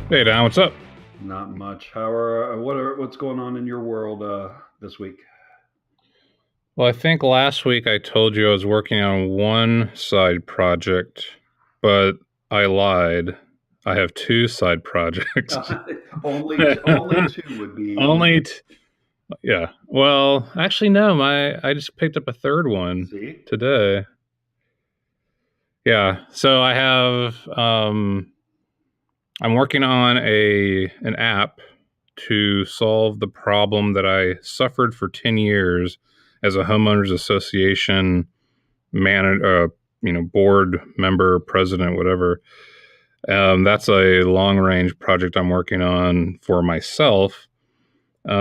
Hey, Don, what's up? Not much. What's going on in your world this week? Well, I think last week I told you I was working on one side project, but I lied. I have two side projects. only two would be. Only, yeah. Well, actually, no. I just picked up a third one See. today. Yeah. So I'm working on an app to solve the problem that I suffered for 10 years as a homeowners association board member, president, whatever. That's a long range project I'm working on for myself. I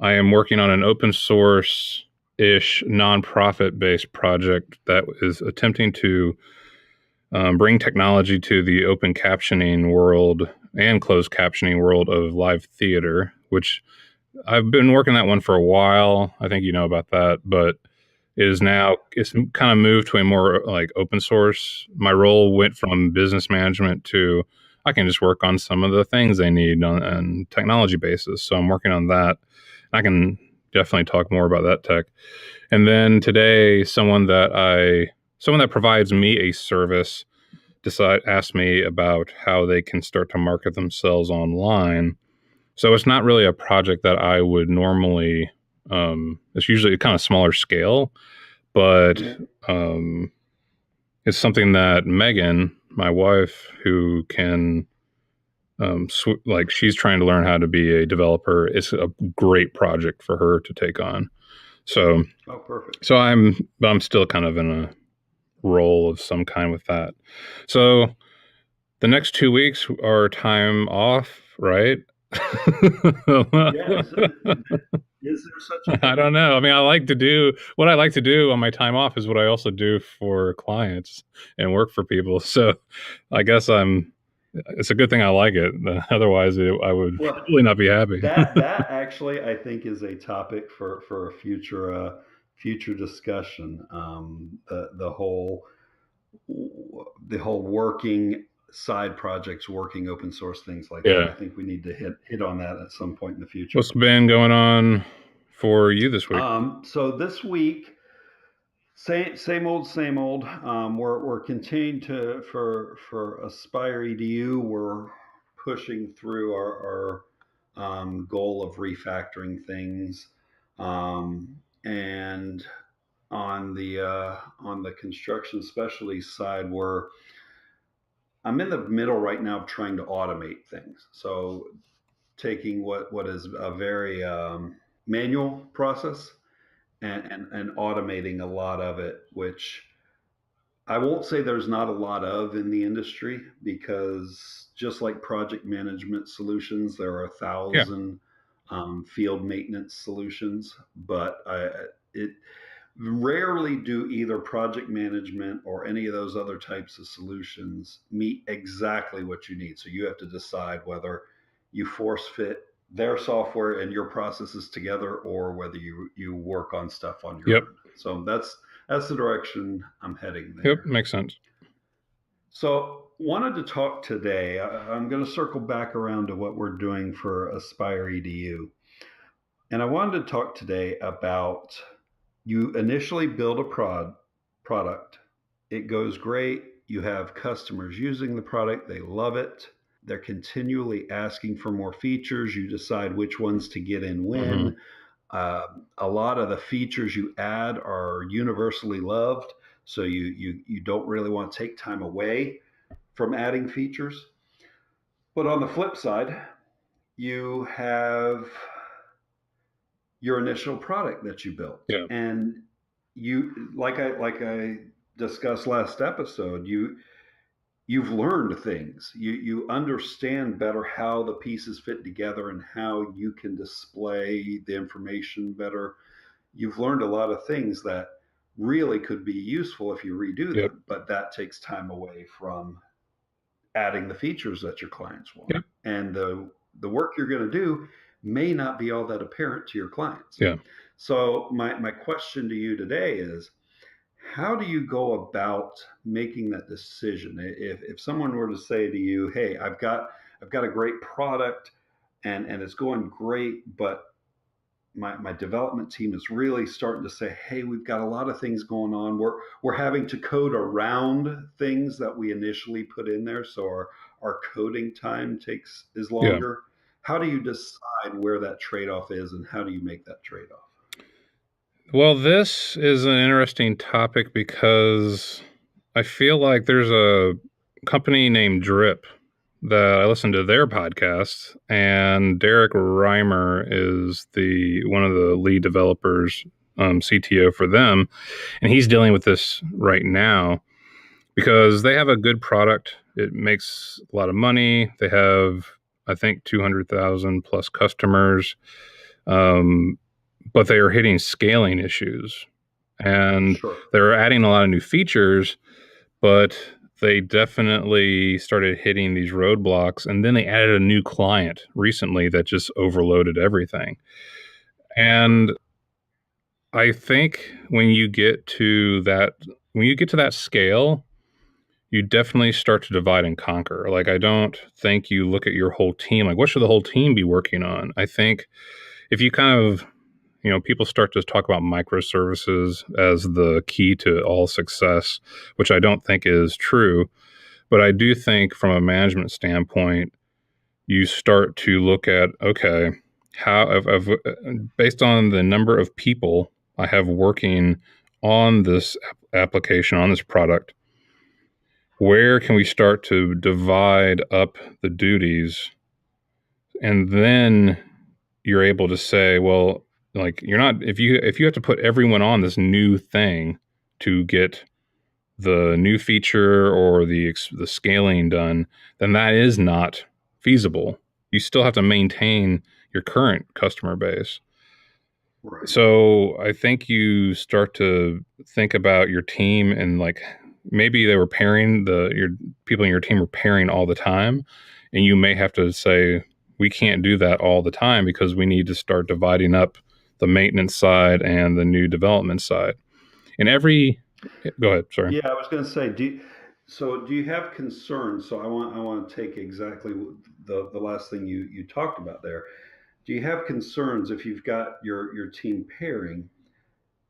am working on an open source ish nonprofit based project that is attempting to bring technology to the open captioning world and closed captioning world of live theater, which I've been working that one for a while. I think you know about that, but it's kind of moved to a more like open source. My role went from business management to I can just work on some of the things they need on technology basis. So I'm working on that. I can definitely talk more about that tech. And then today, someone that provides me a service asked me about how they can start to market themselves online. So it's not really a project that I would normally. It's usually kind of smaller scale, but Yeah. um, it's something that Megan, my wife, who can like she's trying to learn how to be a developer. It's a great project for her to take on. So Oh, perfect. I'm still kind of in a role of some kind with that. So the next 2 weeks are time off, right? Yeah. Is there such a I thing? don't know. I mean, I like to do what I like to do on my time off is what I also do for clients and work for people. So I guess it's a good thing I like it. Otherwise, I would Well, really not be happy. that actually I think is a topic for a future discussion. The whole working side projects, working open source things like that. Yeah. I think we need to hit on that at some point in the future. What's been going on for you this week? So this week, same old, same old. We're continuing to for Aspire EDU. We're pushing through our goal of refactoring things, and on the construction specialty side, I'm in the middle right now of trying to automate things. So taking what is a very manual process and automating a lot of it, which I won't say there's not a lot of in the industry, because just like project management solutions, there are a Yeah. thousand field maintenance solutions, but it rarely do either project management or any of those other types of solutions meet exactly what you need. So you have to decide whether you force fit their software and your processes together, or whether you work on stuff on your Yep. own. So that's the direction I'm heading Yep. there. Makes sense. So wanted to talk today. I'm going to circle back around to what we're doing for Aspire EDU, and I wanted to talk today about, you initially build a product, it goes great, you have customers using the product, they love it, they're continually asking for more features, you decide which ones to get in Hmm. when. A lot of the features you add are universally loved, so you don't really want to take time away from adding features. But on the flip side, you have your initial product that you built, Yeah. and you, like I discussed last episode, you've learned things, you understand better how the pieces fit together and how you can display the information better. You've learned a lot of things that really could be useful if you redo Yep. them, but that takes time away from adding the features that your clients want. Yep. And the work you're going to do may not be all that apparent to your clients. Yeah. So my question to you today is, how do you go about making that decision? If someone were to say to you, hey, I've got a great product and it's going great, but my development team is really starting to say, hey, we've got a lot of things going on. We're having to code around things that we initially put in there. So our coding time is Yeah. longer. How do you decide where that trade-off is and how do you make that trade-off? Well, this is an interesting topic because I feel like there's a company named Drip that I listen to their podcast, and Derek Reimer is the one of the lead developers, CTO for them, and he's dealing with this right now because they have a good product. It makes a lot of money. They have, I think, 200,000 plus customers, um, but they are hitting scaling issues, and Sure. they're adding a lot of new features, but they definitely started hitting these roadblocks. And then they added a new client recently that just overloaded everything. And I think when you get to that scale, you definitely start to divide and conquer. Like, I don't think you look at your whole team, like, what should the whole team be working on? I think if you kind of, people start to talk about microservices as the key to all success, which I don't think is true. But I do think from a management standpoint, you start to look at, okay, how based on the number of people I have working on this application, on this product, where can we start to divide up the duties? And then you're able to say, well, like, you're not, if you have to put everyone on this new thing to get the new feature or the scaling done, then that is not feasible. You still have to maintain your current customer base. Right. So I think you start to think about your team, and like, maybe they were pairing your people in your team were pairing all the time, and you may have to say, we can't do that all the time because we need to start dividing up the maintenance side and the new development side. And every Go ahead, sorry. Yeah, I was going to say, do you have concerns? So I want to take exactly the last thing you talked about there. Do you have concerns if you've got your team pairing?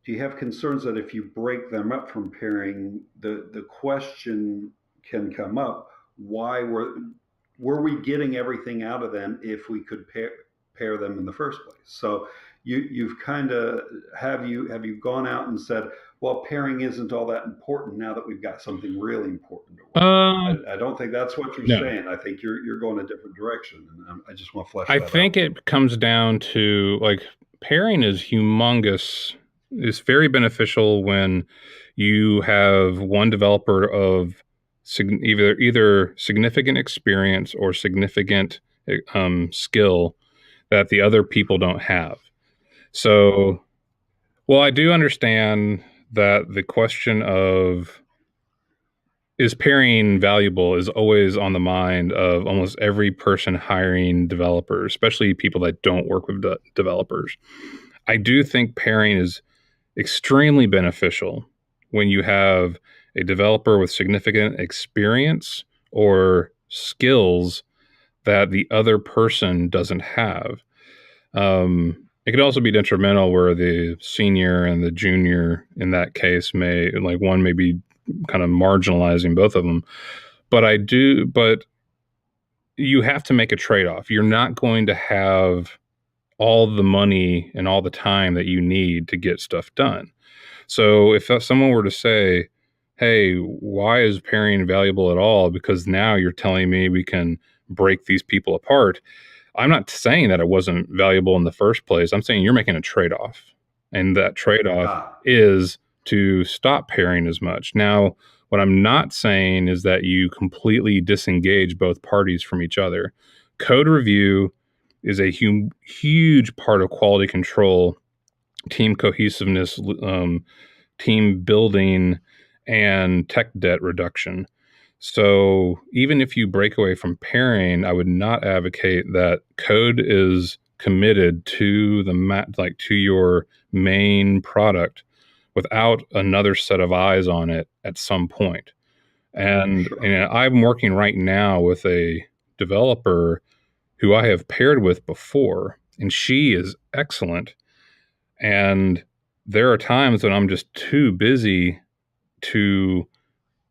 Do you have concerns that if you break them up from pairing, the question can come up, why were we getting everything out of them if we could pair them in the first place? So you've kind of have you gone out and said, well, pairing isn't all that important now that we've got something really important to work Um, on. I don't think that's what you're no. saying. I think you're going a different direction, and I just want to flesh I that out. think it comes down to, like, pairing is humongous. It's very beneficial when you have one developer of either significant experience or significant skill that the other people don't have. So, well, I do understand that the question of, is pairing valuable, is always on the mind of almost every person hiring developers, especially people that don't work with developers. I do think pairing is extremely beneficial when you have a developer with significant experience or skills that the other person doesn't have. It could also be detrimental where the senior and the junior in that case one may be kind of marginalizing both of them. But you have to make a trade off. You're not going to have all the money and all the time that you need to get stuff done. So if someone were to say, hey, why is pairing valuable at all? Because now you're telling me we can break these people apart. I'm not saying that it wasn't valuable in the first place. I'm saying you're making a trade off. And that trade off Ah, is to stop pairing as much. Now, what I'm not saying is that you completely disengage both parties from each other. Code review is a huge part of quality control, team cohesiveness, team building, and tech debt reduction. So even if you break away from pairing, I would not advocate that code is committed to to your main product without another set of eyes on it at some point. And sure. I'm working right now with a developer who I have paired with before, and she is excellent. And there are times when I'm just too busy to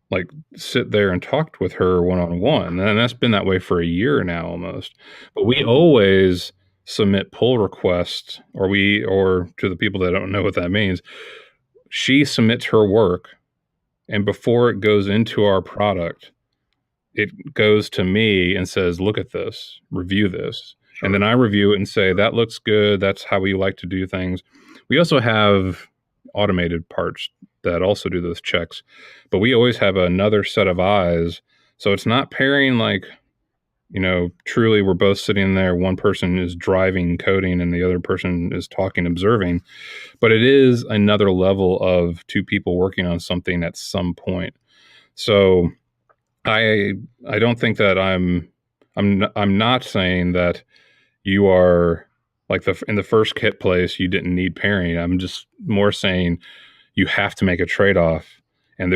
like sit there and talk with her one on one. And that's been that way for a year now almost. But we always submit pull requests, or to the people that don't know what that means, she submits her work, and before it goes into our product, it goes to me and says, look at this, review this. And Sure. then I review it and say, that looks good. That's how we like to do things. We also have automated parts that also do those checks, but we always have another set of eyes. So it's not pairing like, truly we're both sitting there. One person is driving, coding, and the other person is talking, observing. But it is another level of two people working on something at some point. So I I don't think that I'm not saying that you are like in the first kit place you didn't need pairing. I'm just more saying you have to make a trade-off, and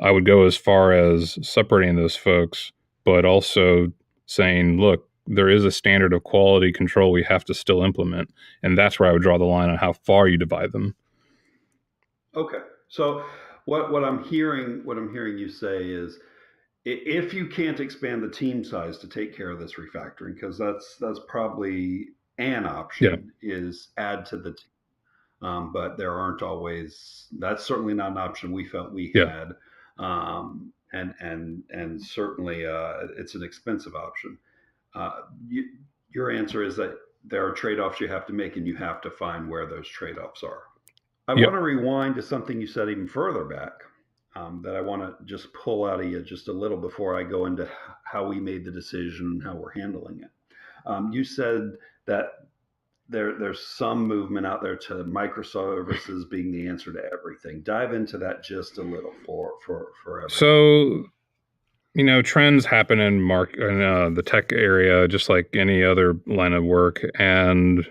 I would go as far as separating those folks, but also saying, look, there is a standard of quality control we have to still implement, and that's where I would draw the line on how far you divide them. Okay. So what I'm hearing you say is, if you can't expand the team size to take care of this refactoring, because that's probably an Yeah, option, is add to the team. But there aren't always. That's certainly not an option we felt we yeah. had, and certainly it's an expensive option. You, your answer is that there are trade-offs you have to make, and you have to find where those trade-offs are. I Yep. want to rewind to something you said even further back, that I want to just pull out of you just a little before I go into how we made the decision and how we're handling it. You said that there's some movement out there to microservices being the answer to everything. Dive into that just a little for everyone. So trends happen in the tech area, just like any other line of work. And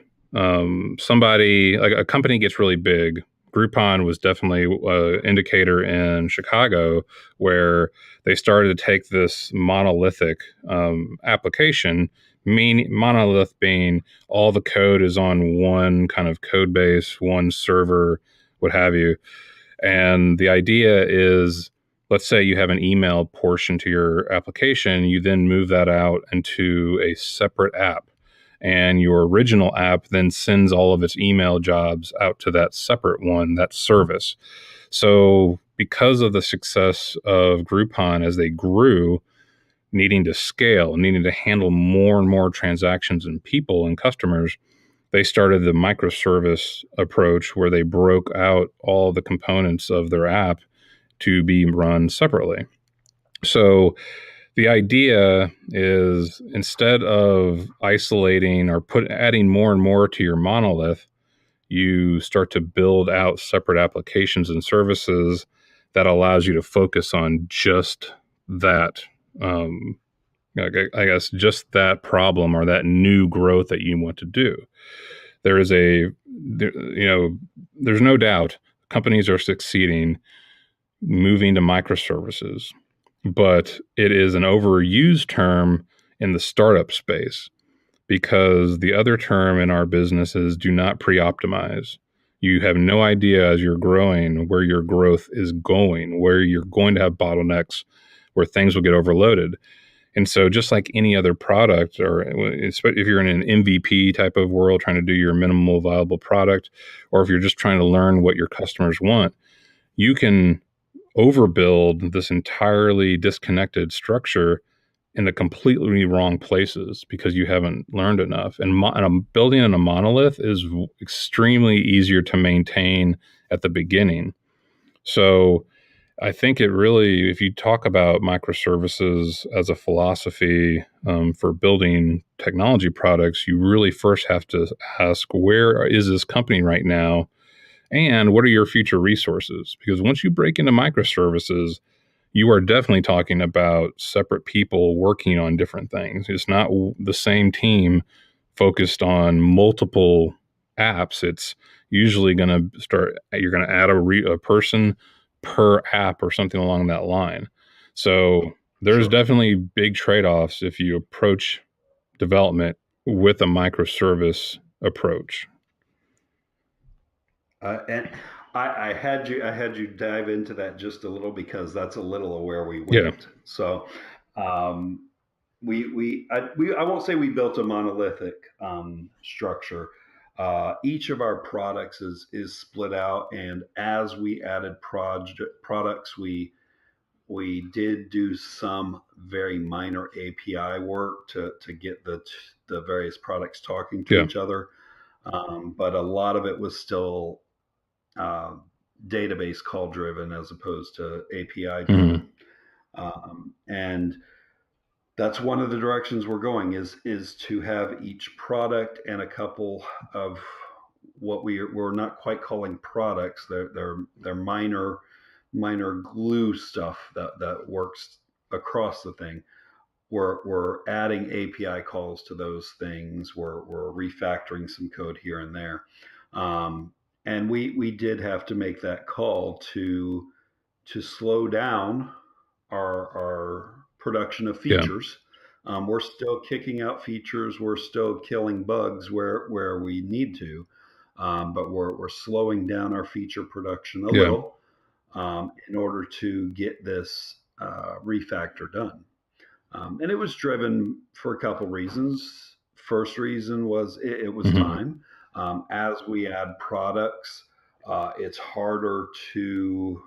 somebody, like a company, gets really big. Groupon was definitely an indicator in Chicago, where they started to take this monolithic application. Monolith being all the code is on one kind of code base, one server, what have you. And the idea is, let's say you have an email portion to your application, you then move that out into a separate app. And your original app then sends all of its email jobs out to that separate one, that service. So, because of the success of Groupon as they grew, needing to scale, needing to handle more and more transactions and people and customers, they started the microservice approach where they broke out all the components of their app to be run separately. So the idea is, instead of isolating or adding more and more to your monolith, you start to build out separate applications and services that allows you to focus on just that. Um, I guess just that problem or that new growth that you want to do. There is there's no doubt companies are succeeding moving to microservices, but it is an overused term in the startup space, because the other term in our business is do not pre-optimize. You have no idea as you're growing where your growth is going, where you're going to have bottlenecks, where things will get overloaded. And so, just like any other product, or if you're in an MVP type of world trying to do your minimal viable product, or if you're just trying to learn what your customers want, you can overbuild this entirely disconnected structure in the completely wrong places because you haven't learned enough. And building in a monolith is extremely easier to maintain at the beginning. So I think it really, if you talk about microservices as a philosophy for building technology products, you really first have to ask, where is this company right now? And what are your future resources? Because once you break into microservices, you are definitely talking about separate people working on different things. It's not the same team focused on multiple apps. It's usually going to you're going to add a person per app or something along that line. So there's Sure. definitely big trade-offs if you approach development with a microservice approach. And I had you dive into that just a little because that's a little of where we Yeah. went. So, um, I won't say we built a monolithic structure. Each of our products is split out, and as we added products, we did do some very minor API work to get the various products talking to Yeah. each other. But a lot of it was still uh, database call driven as opposed to API Mm-hmm. driven. And that's one of the directions we're going is to have each product and a couple of what we're not quite calling products. They're minor glue stuff that works across the thing. We're adding API calls to those things. We're refactoring some code here and there, um, and we did have to make that call to slow down our production of Yeah. features. We're still kicking out features. We're still killing bugs where we need to, but we're slowing down our feature production a Yeah. little in order to get this refactor done. And it was driven for a couple reasons. First reason was it was Mm-hmm. time. As we add products, it's harder to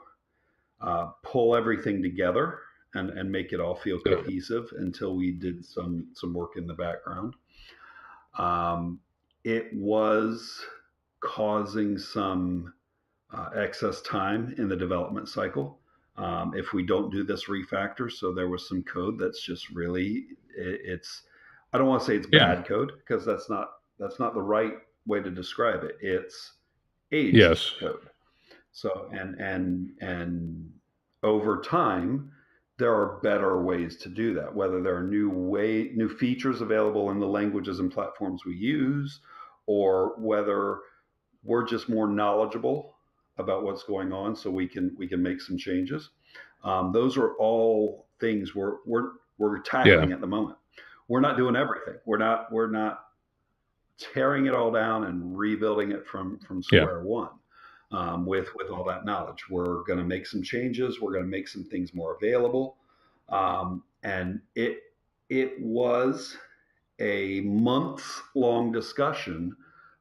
pull everything together and make it all feel So, cohesive until we did some work in the background. Um, it was causing some excess time in the development cycle if we don't do this refactor. So there was some code that's just really it's I don't want to say it's yeah. bad code because that's not the right way to describe it. It's aged Yes. code. So and over time, there are better ways to do that. Whether there are new features available in the languages and platforms we use, or whether we're just more knowledgeable about what's going on, so we can make some changes. Those are all things we're Yeah. tackling at the moment. We're not doing everything. We're not tearing it all down and rebuilding it from Yeah. square one with all that knowledge. We're going to make some changes. We're going to make some things more available, and it was a months long discussion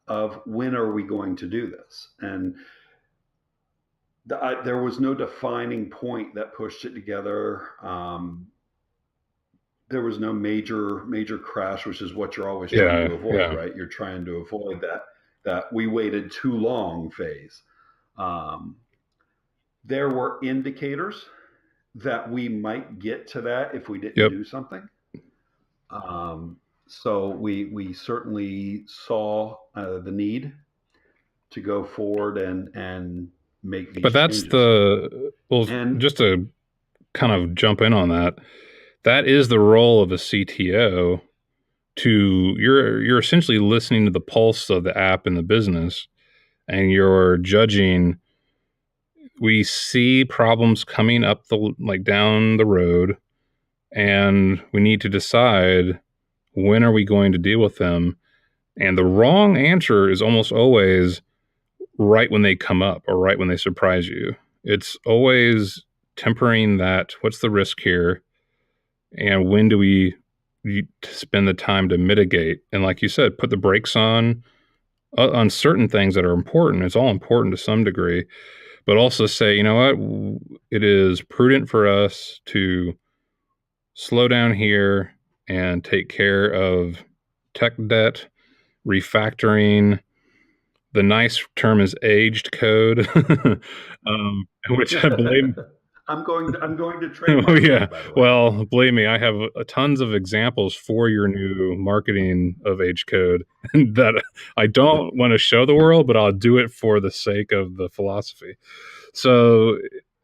of when are we going to do this, and there was no defining point that pushed it together. There was no major crash, which is what you're always trying Yeah. to avoid, Yeah. right? You're trying to avoid that we waited too long phase. Um, there were indicators that we might get to that if we didn't Yep. do something. So we certainly saw the need to go forward and make But these that's changes. well, And just to kind of jump in on that, that is the role of a CTO. You're essentially listening to the pulse of the app and the business, and you're judging. We see problems coming up the like down the road, and we need to decide when are we going to deal with them. And the wrong answer is almost always right when they come up or right when they surprise you. It's always tempering that. What's the risk here? And when do we spend the time to mitigate? And like you said, put the brakes on certain things that are important. It's all important to some degree, but also say, you know what, it is prudent for us to slow down here and take care of tech debt, refactoring. The nice term is aged code, which I blame. I'm going to Oh trademark yeah. that, by the way. Well, believe me, I have tons of examples for your new marketing of age code that I don't want to show the world, but I'll do it for the sake of the philosophy. So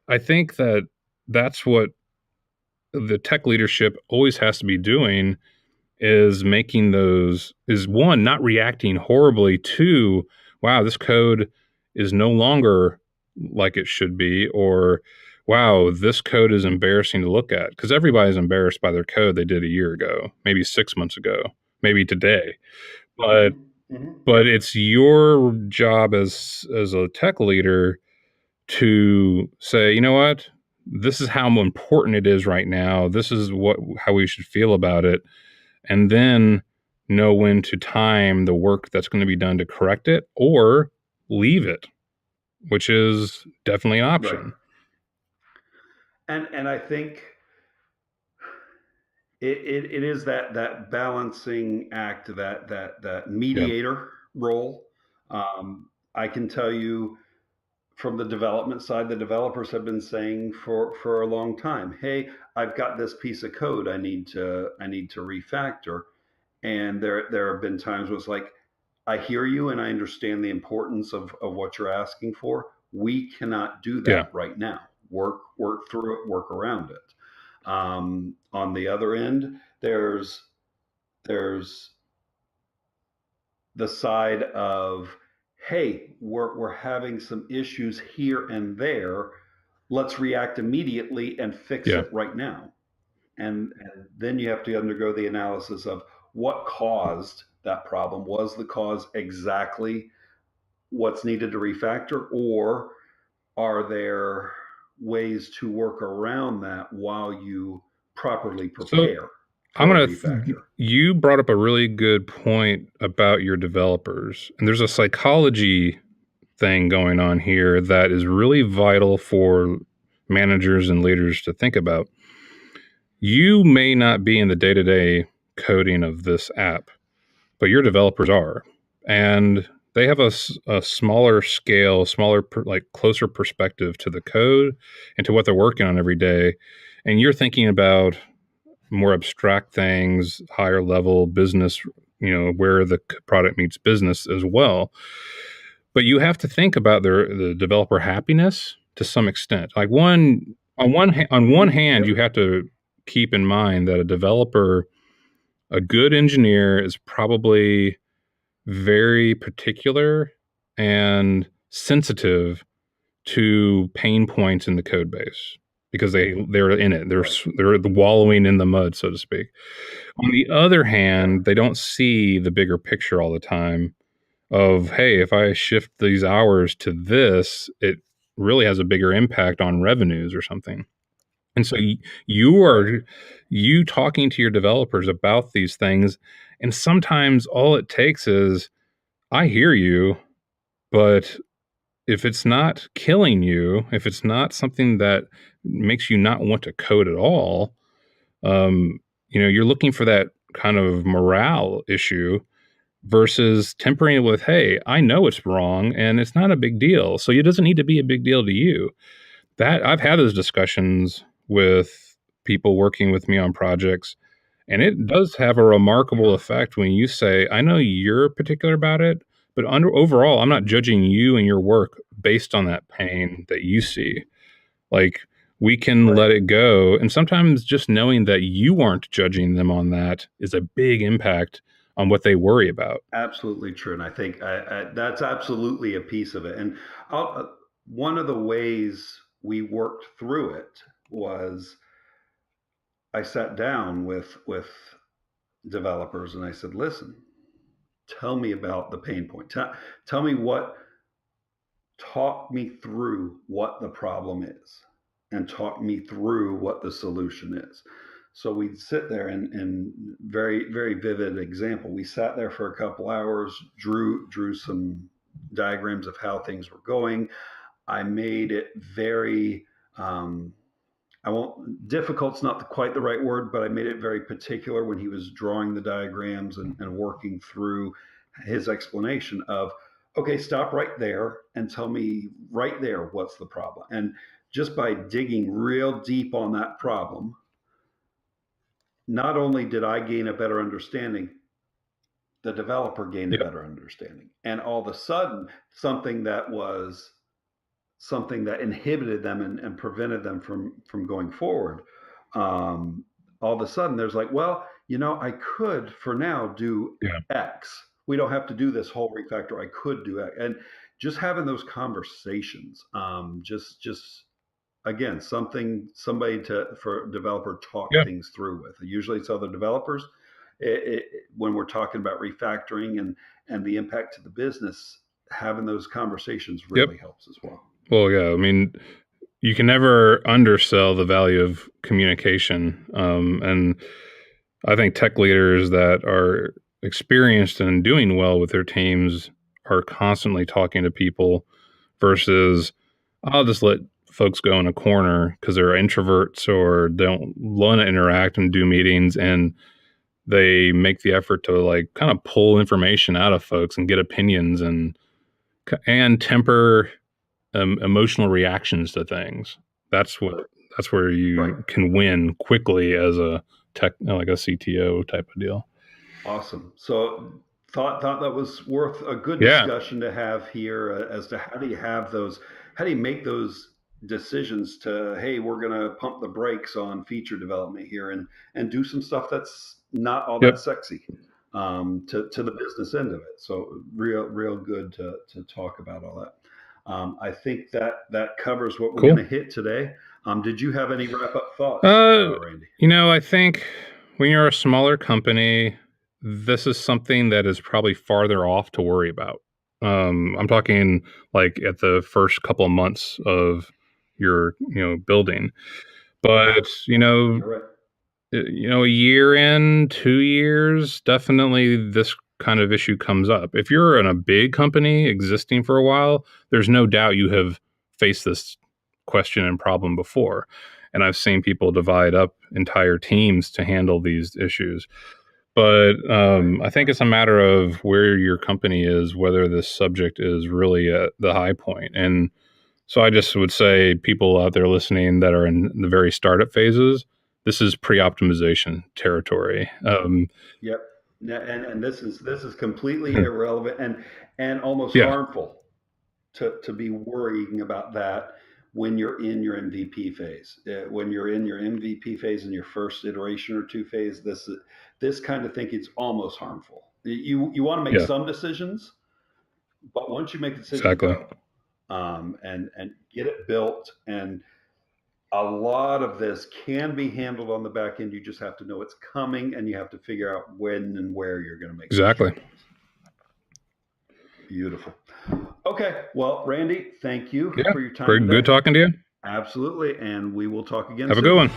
I think that that's what the tech leadership always has to be doing is making those is one, not reacting horribly to, wow, this code is no longer like it should be, or wow, this code is embarrassing to look at, because everybody's embarrassed by their code they did a year ago, maybe 6 months ago, maybe today. But Yeah. it's your job as a tech leader to say, you know what, this is how important it is right now. This is what how we should feel about it, and then know when to time the work that's going to be done to correct it or leave it, which is definitely an Right. option. And I think it is that balancing act, that Yeah. mediator role. I can tell you from the development side, the developers have been saying for a long time, "Hey, I've got this piece of code I need to refactor," and there have been times where it's like, "I hear you and I understand the importance of what you're asking for. We cannot do Yeah. that right now. Work through it, work around it." On the other end, there's the side of, hey, we're having some issues here and there. Let's react immediately and fix Yeah. it right now. And then you have to undergo the analysis of what caused that problem. Was the cause exactly what's needed to refactor, or are there ways to work around that while you properly So prepare I'm for a gonna. refactor? You brought up a really good point about your developers, and there's a psychology thing going on here that is really vital for managers and leaders to think about. You may not be in the day-to-day coding of this app, but your developers are, and they have a smaller scale, smaller like closer perspective to the code and to what they're working on every day, and you're thinking about more abstract things, higher level business, where the product meets business as well. But you have to think about the developer happiness to some extent. Like on one hand, you Yep. have to keep in mind that a developer, a good engineer, is probably very particular and sensitive to pain points in the code base because they're in it. Right. They're wallowing in the mud, so to speak. On the other Yep. hand, they don't see the bigger picture all the time of, hey, if I shift these hours to this, it really has a bigger impact on revenues or something. And so you Right. are you talking to your developers about these things, and sometimes all it takes is, I hear you, but if it's not killing you, if it's not something that makes you not want to code at all, um, you're looking for that kind of morale issue versus tempering it with, hey, I know it's wrong and it's not a big deal. So it doesn't need to be a big deal to you. That I've had those discussions with people working with me on projects. And it does have a remarkable effect when you say, I know you're particular about it, but overall, I'm not judging you and your work based on that pain that you see. Like, we can Right. let it go. And sometimes just knowing that you aren't judging them on that is a big impact on what they worry about. Absolutely true, and I think that's absolutely a piece of it. And one of the ways we worked through it was I sat down with developers and I said, "Listen, tell me about the pain point. Tell me talk me through what the problem is, and talk me through what the solution is." So we'd sit there, and very very vivid example. We sat there for a couple hours, drew some diagrams of how things were going. I made it very I won't difficult's not quite the right word, but I made it very particular when he was drawing the diagrams and working through his explanation of, okay, stop right there and tell me right there what's the problem. And just by digging real deep on that problem, not only did I gain a better understanding, the developer gained a Yeah. better understanding. And all of a sudden, something that inhibited them and prevented them from going forward. All of a sudden, there's like, well, I could for now do Yeah. X. We don't have to do this whole refactor. I could do X, and just having those conversations, just again, somebody for a developer talk Yeah. things through with. Usually it's other developers. When we're talking about refactoring and the impact to the business, having those conversations Yep. really helps as well. Well, yeah. I mean, you can never undersell the value of communication. And I think tech leaders that are experienced and doing well with their teams are constantly talking to people versus I'll just let folks go in a corner because they're introverts or don't want to interact and do meetings, and they make the effort to like kind of pull information out of folks and get opinions and temper emotional reactions to things. That's where Right. you can win quickly as a tech, like a CTO type of deal. Awesome. So thought that was worth a good Yeah. discussion to have here as to how do you make those decisions to, hey, we're going to pump the brakes on feature development here and do some stuff that's not all that Yep. sexy to the business end of it. So real good to talk about all that. I think that covers what we're Cool. going to hit today. Did you have any wrap up thoughts, Randy? I think when you're a smaller company, this is something that is probably farther off to worry about. I'm talking like at the first couple of months of your, building. But, You're right. a year in, 2 years, definitely this kind of issue comes up. If you're in a big company existing for a while, there's no doubt you have faced this question and problem before. And I've seen people divide up entire teams to handle these issues. But I think it's a matter of where your company is, whether this subject is really at the high point. And so I just would say people out there listening that are in the very startup phases, this is pre-optimization territory. Yep. And this is completely irrelevant and almost Yeah, harmful to be worrying about that when you're in your MVP phase. When you're in your MVP phase in your first iteration or two phase, this kind of thinking is almost harmful. You want to make yeah, some decisions, but once you make a decision, exactly. go and get it built. And a lot of this can be handled on the back end. You just have to know it's coming, and you have to figure out when and where you're going to make those Exactly. changes. Beautiful. Okay. Well, Randy, thank you Yeah, for your time very today. good talking to you. Absolutely. And we will talk again Have soon. a good one.